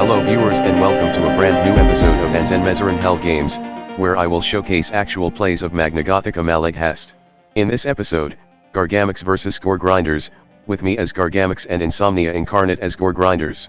Hello viewers and welcome to a brand new episode of Anzenmezzeron Hell Games, where I will showcase actual plays of Magna Gothica Maleghast. In this episode, Gargamox vs Gore Grinders, with me as Gargamox and Insomnia Incarnate as Gore Grinders.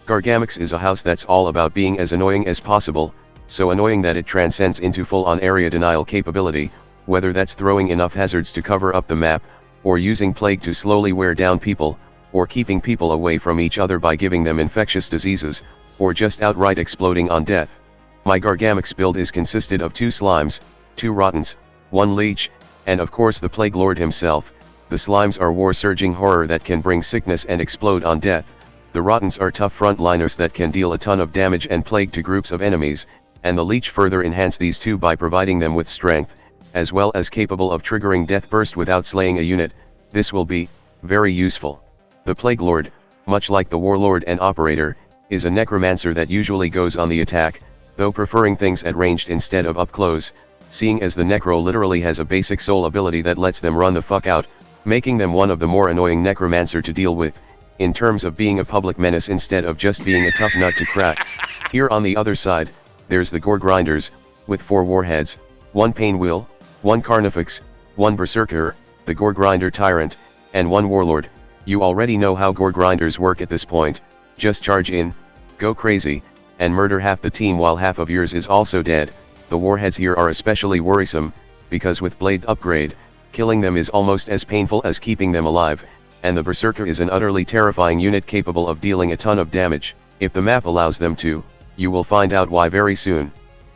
Gargamox is a house that's all about being as annoying as possible, so annoying that it transcends into full-on area denial capability, whether that's throwing enough hazards to cover up the map, or using plague to slowly wear down people, or keeping people away from each other by giving them infectious diseases, or just outright exploding on death. My Gargamox build is consisted of 2 slimes, 2 rottens, 1 leech, and of course the Plague Lord himself. The slimes are war-surging horror that can bring sickness and explode on death. The rottens are tough frontliners that can deal a ton of damage and plague to groups of enemies, and the leech further enhance these two by providing them with strength, as well as capable of triggering death burst without slaying a unit. This will be very useful. The Plague Lord, much like the Warlord and Operator, is a necromancer that usually goes on the attack, though preferring things at ranged instead of up close, seeing as the Necro literally has a basic soul ability that lets them run the fuck out, making them one of the more annoying necromancer to deal with, in terms of being a public menace instead of just being a tough nut to crack. Here on the other side, there's the Gore Grinders, with 4 warheads, 1 Painwheel, 1 Carnifex, 1 Berserker, the Gore Grinder Tyrant, and 1 Warlord. You already know how Gore Grinders work at this point. Just charge in, go crazy, and murder half the team while half of yours is also dead. The warheads here are especially worrisome, because with Blade upgrade, killing them is almost as painful as keeping them alive, and the Berserker is an utterly terrifying unit capable of dealing a ton of damage. If the map allows them to, you will find out why very soon.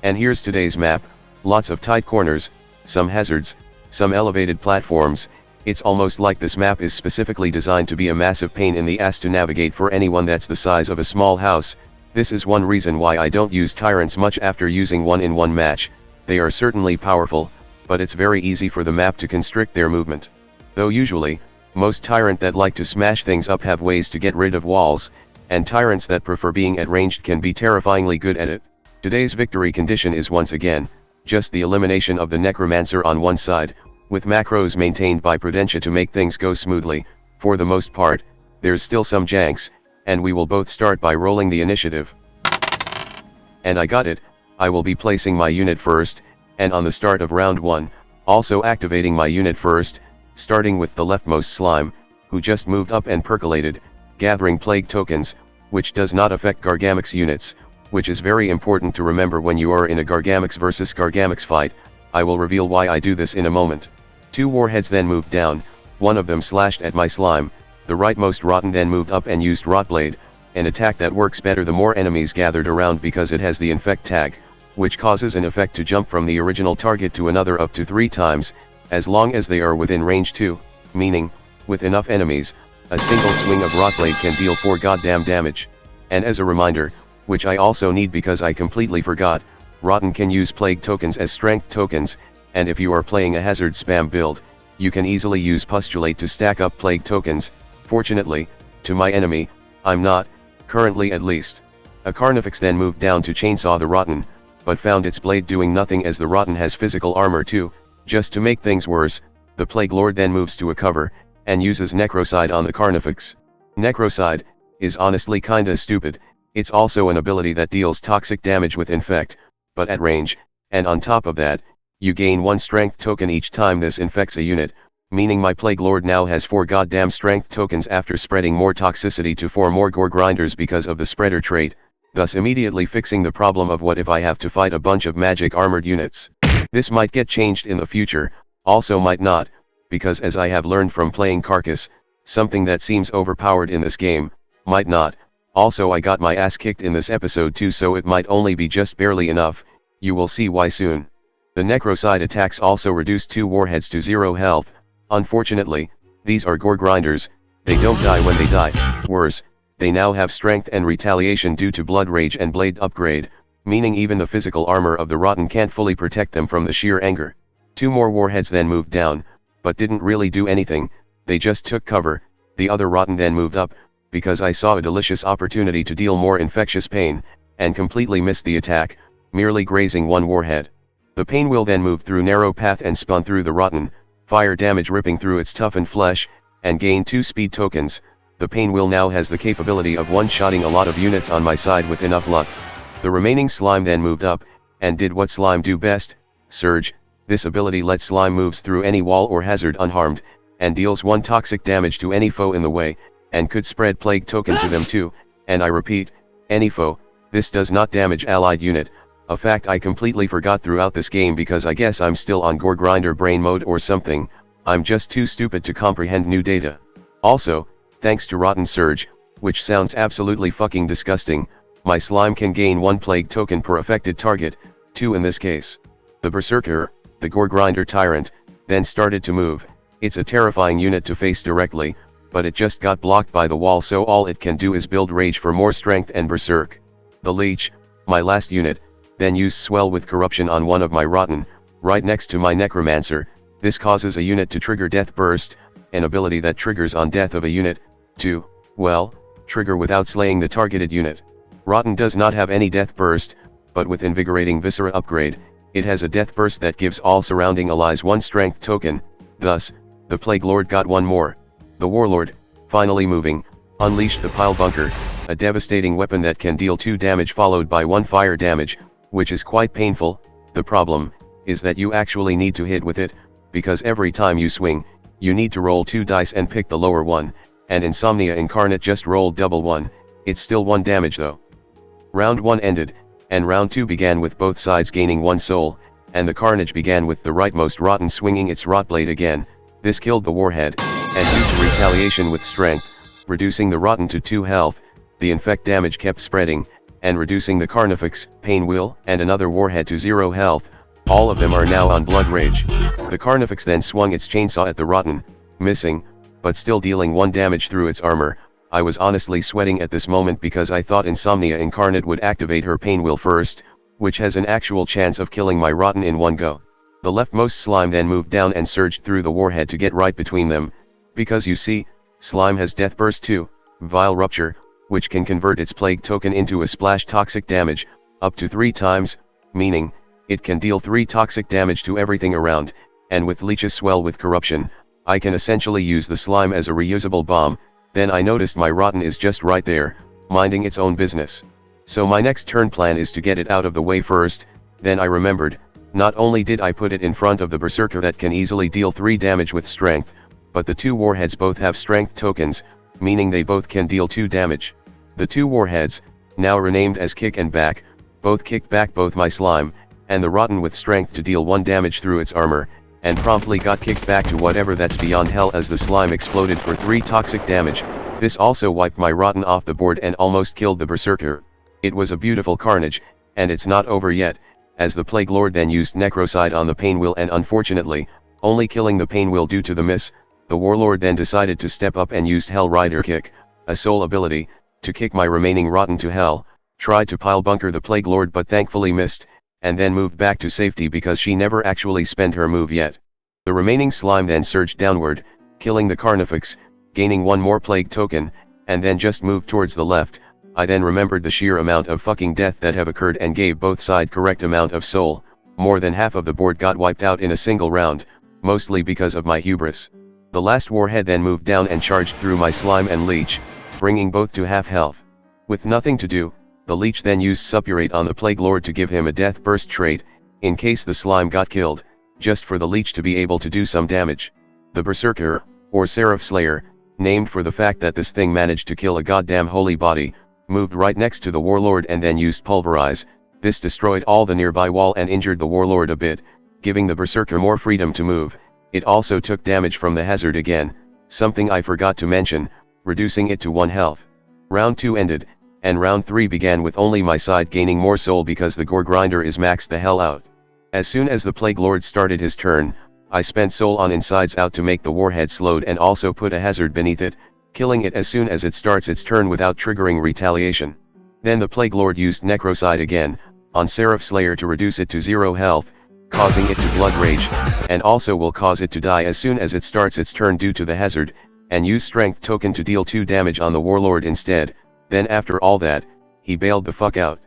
And here's today's map: lots of tight corners, some hazards, some elevated platforms. It's almost like this map is specifically designed to be a massive pain in the ass to navigate for anyone that's the size of a small house. This is one reason why I don't use tyrants much after using one in one match. They are certainly powerful, but it's very easy for the map to constrict their movement. Though usually, most tyrant that like to smash things up have ways to get rid of walls, and tyrants that prefer being at ranged can be terrifyingly good at it. Today's victory condition is once again, just the elimination of the necromancer on one side, with macros maintained by Prudentia to make things go smoothly. For the most part, there's still some janks, and we will both start by rolling the initiative. And I got it. I will be placing my unit first, and on the start of round 1, also activating my unit first, starting with the leftmost slime, who just moved up and percolated, gathering plague tokens, which does not affect Gargamox units, which is very important to remember when you are in a Gargamox versus Gargamox fight. I will reveal why I do this in a moment. 2 warheads then moved down, one of them slashed at my slime. The rightmost rotten then moved up and used Rotblade, an attack that works better the more enemies gathered around because it has the infect tag, which causes an effect to jump from the original target to another up to 3 times, as long as they are within range 2, meaning, with enough enemies, a single swing of Rotblade can deal 4 goddamn damage. And as a reminder, which I also need because I completely forgot, Rotten can use plague tokens as strength tokens, and if you are playing a hazard spam build, you can easily use Postulate to stack up plague tokens. Fortunately, to my enemy, I'm not, currently at least. A Carnifex then moved down to chainsaw the Rotten, but found its blade doing nothing as the Rotten has physical armor too. Just to make things worse, the Plague Lord then moves to a cover, and uses Necrocide on the Carnifex. Necrocide is honestly kinda stupid. It's also an ability that deals toxic damage with infect, but at range, and on top of that, you gain 1 strength token each time this infects a unit, meaning my Plague Lord now has 4 goddamn strength tokens after spreading more toxicity to 4 more Gore Grinders because of the spreader trait, thus immediately fixing the problem of what if I have to fight a bunch of magic armored units. This might get changed in the future, also might not, because as I have learned from playing Carcass, something that seems overpowered in this game, might not. Also I got my ass kicked in this episode too, so it might only be just barely enough. You will see why soon. The Necrocide attacks also reduce 2 warheads to 0 health. Unfortunately, these are Gore Grinders. They don't die when they die. Worse, they now have strength and retaliation due to Blood Rage and Blade upgrade, meaning even the physical armor of the Rotten can't fully protect them from the sheer anger. 2 more warheads then moved down, but didn't really do anything. They just took cover. The other Rotten then moved up, because I saw a delicious opportunity to deal more infectious pain, and completely missed the attack, merely grazing 1 warhead. The Painwheel then moved through narrow path and spun through the Rotten, fire damage ripping through its toughened flesh, and gained 2 speed tokens. The Pain Wheel now has the capability of one-shotting a lot of units on my side with enough luck. The remaining slime then moved up, and did what slime do best, Surge. This ability lets slime moves through any wall or hazard unharmed, and deals 1 toxic damage to any foe in the way, and could spread plague token to them too, and I repeat, any foe. This does not damage allied unit, a fact I completely forgot throughout this game because I guess I'm still on Gore Grinder brain mode or something. I'm just too stupid to comprehend new data. Also, thanks to Rotten Surge, which sounds absolutely fucking disgusting, my slime can gain 1 plague token per affected target, 2 in this case. The Berserker, the Gore Grinder Tyrant, then started to move. It's a terrifying unit to face directly, but it just got blocked by the wall, so all it can do is build rage for more strength and berserk. The Leech, my last unit, then used Swell with Corruption on one of my Rotten, right next to my Necromancer. This causes a unit to trigger Death Burst, an ability that triggers on death of a unit, to, well, trigger without slaying the targeted unit. Rotten does not have any Death Burst, but with Invigorating Viscera upgrade, it has a Death Burst that gives all surrounding allies 1 strength token. Thus, the Plague Lord got 1 more. The Warlord, finally moving, unleashed the Pile Bunker, a devastating weapon that can deal 2 damage followed by 1 fire damage, which is quite painful. The problem is that you actually need to hit with it, because every time you swing, you need to roll 2 dice and pick the lower one, and Insomnia Incarnate just rolled double 1, it's still 1 damage though. Round 1 ended, and round 2 began with both sides gaining 1 soul, and the carnage began with the rightmost Rotten swinging its Rotblade again. This killed the Warhead, and due to retaliation with strength, reducing the Rotten to 2 health, the infect damage kept spreading, and reducing the Carnifex, Pain Wheel, and another Warhead to 0 health. All of them are now on Blood Rage. The Carnifex then swung its chainsaw at the Rotten, missing, but still dealing 1 damage through its armor. I was honestly sweating at this moment because I thought Insomnia Incarnate would activate her Pain Wheel first, which has an actual chance of killing my Rotten in 1 go. The leftmost slime then moved down and surged through the Warhead to get right between them, because you see, slime has Death Burst too, Vile Rupture, which can convert its plague token into a splash toxic damage, up to 3 times, meaning, it can deal 3 toxic damage to everything around, and with Leech's Swell with Corruption, I can essentially use the slime as a reusable bomb. Then I noticed my Rotten is just right there, minding its own business. So my next turn plan is to get it out of the way first. Then I remembered, not only did I put it in front of the Berserker that can easily deal 3 damage with strength, but the 2 Warheads both have strength tokens, meaning they both can deal 2 damage. The 2 Warheads, now renamed as Kick and Back, both kicked back both my slime, and the Rotten with strength to deal 1 damage through its armor, and promptly got kicked back to whatever that's beyond hell as the slime exploded for 3 toxic damage. This also wiped my Rotten off the board and almost killed the Berserker. It was a beautiful carnage, and it's not over yet, as the Plague Lord then used Necrocide on the Pain Wheel and unfortunately, only killing the Pain Wheel due to the miss. The Warlord then decided to step up and used Hell Rider Kick, a soul ability, to kick my remaining Rotten to hell, tried to pile bunker the Plague Lord but thankfully missed, and then moved back to safety because she never actually spent her move yet. The remaining slime then surged downward, killing the Carnifex, gaining 1 more plague token, and then just moved towards the left. I then remembered the sheer amount of fucking death that have occurred and gave both side correct amount of soul. More than half of the board got wiped out in a single round, mostly because of my hubris. The last Warhead then moved down and charged through my slime and Leech, bringing both to half health. With nothing to do, the Leech then used Suppurate on the Plague Lord to give him a Death Burst trait, in case the slime got killed, just for the Leech to be able to do some damage. The Berserker, or Seraph Slayer, named for the fact that this thing managed to kill a goddamn holy body, moved right next to the Warlord and then used Pulverize. This destroyed all the nearby wall and injured the Warlord a bit, giving the Berserker more freedom to move. It also took damage from the hazard again, something I forgot to mention, reducing it to 1 health. Round 2 ended, and round 3 began with only my side gaining more soul because the Gore Grinder is maxed the hell out. As soon as the Plague Lord started his turn, I spent soul on Insides Out to make the Warhead slowed and also put a hazard beneath it, killing it as soon as it starts its turn without triggering retaliation. Then the Plague Lord used Necrocide again, on Seraph Slayer to reduce it to 0 health, causing it to Blood Rage, and also will cause it to die as soon as it starts its turn due to the hazard, and use Strength token to deal 2 damage on the Warlord instead. Then after all that, he bailed the fuck out.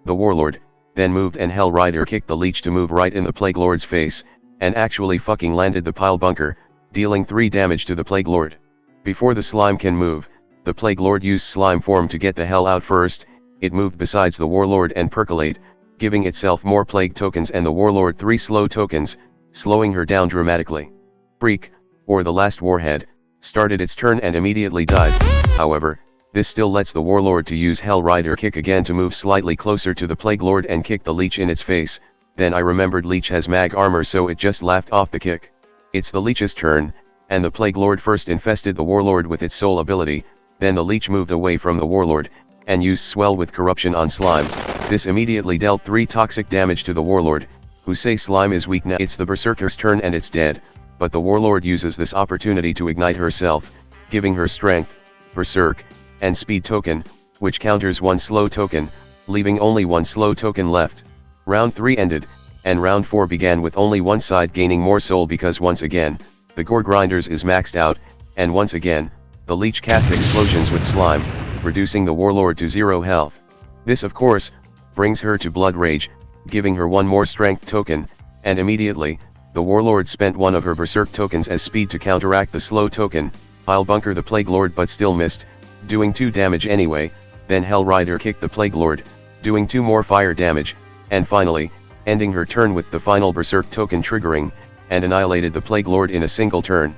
The Warlord then moved and Hell Rider kicked the Leech to move right in the Plague Lord's face, and actually fucking landed the Pile Bunker, dealing 3 damage to the Plague Lord. Before the slime can move, the Plague Lord used slime form to get the hell out first. It moved besides the Warlord and percolate, giving itself more plague tokens and the Warlord 3 slow tokens, slowing her down dramatically. Freak, or the last warhead, started its turn and immediately died. However, this still lets the Warlord to use Hell Rider kick again to move slightly closer to the Plague Lord and kick the Leech in its face. Then I remembered Leech has mag armor, so it just laughed off the kick. It's the Leech's turn, and the Plague Lord first infested the Warlord with its soul ability, then the Leech moved away from the Warlord, and used Swell with corruption on Slime. This immediately dealt 3 toxic damage to the Warlord, who say Slime is weak now. It's the Berserker's turn and it's dead, but the Warlord uses this opportunity to ignite herself, giving her strength, Berserk, and speed token, which counters 1 slow token, leaving only 1 slow token left. Round 3 ended, and round 4 began with only one side gaining more soul because once again, the Gore Grinders is maxed out, and once again, the Leech cast explosions with slime, reducing the Warlord to 0 health. This of course, brings her to Blood Rage, giving her 1 more strength token, and immediately, the Warlord spent 1 of her Berserk tokens as speed to counteract the slow token. I'll bunker the Plague Lord but still missed, doing 2 damage anyway. Then Hell Rider kicked the Plague Lord, doing 2 more fire damage, and finally, ending her turn with the final Berserk token triggering, and annihilated the Plague Lord in a single turn.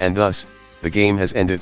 And thus, the game has ended.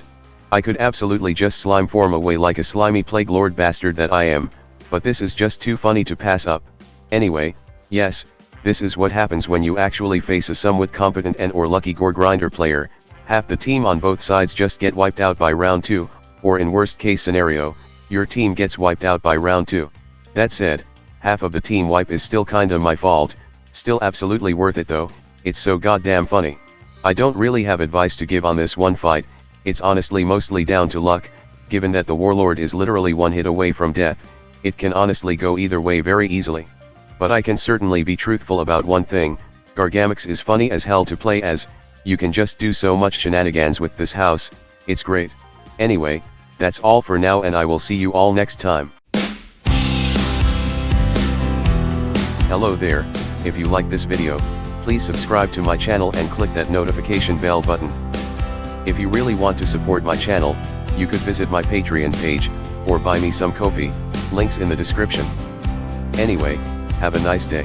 I could absolutely just slime form away like a slimy Plague Lord bastard that I am, but this is just too funny to pass up. Anyway, yes, this is what happens when you actually face a somewhat competent and or lucky Gore Grinder player. Half the team on both sides just get wiped out by round 2, or in worst case scenario, your team gets wiped out by round 2. That said, half of the team wipe is still kinda my fault, still absolutely worth it though, it's so goddamn funny. I don't really have advice to give on this one fight, it's honestly mostly down to luck, given that the Warlord is literally 1 hit away from death, it can honestly go either way very easily. But I can certainly be truthful about one thing, Gargamox is funny as hell to play as, you can just do so much shenanigans with this house, it's great. Anyway, that's all for now and I will see you all next time. Hello there, if you like this video, please subscribe to my channel and click that notification bell button. If you really want to support my channel, you could visit my Patreon page, or buy me some coffee, links in the description. Anyway, have a nice day.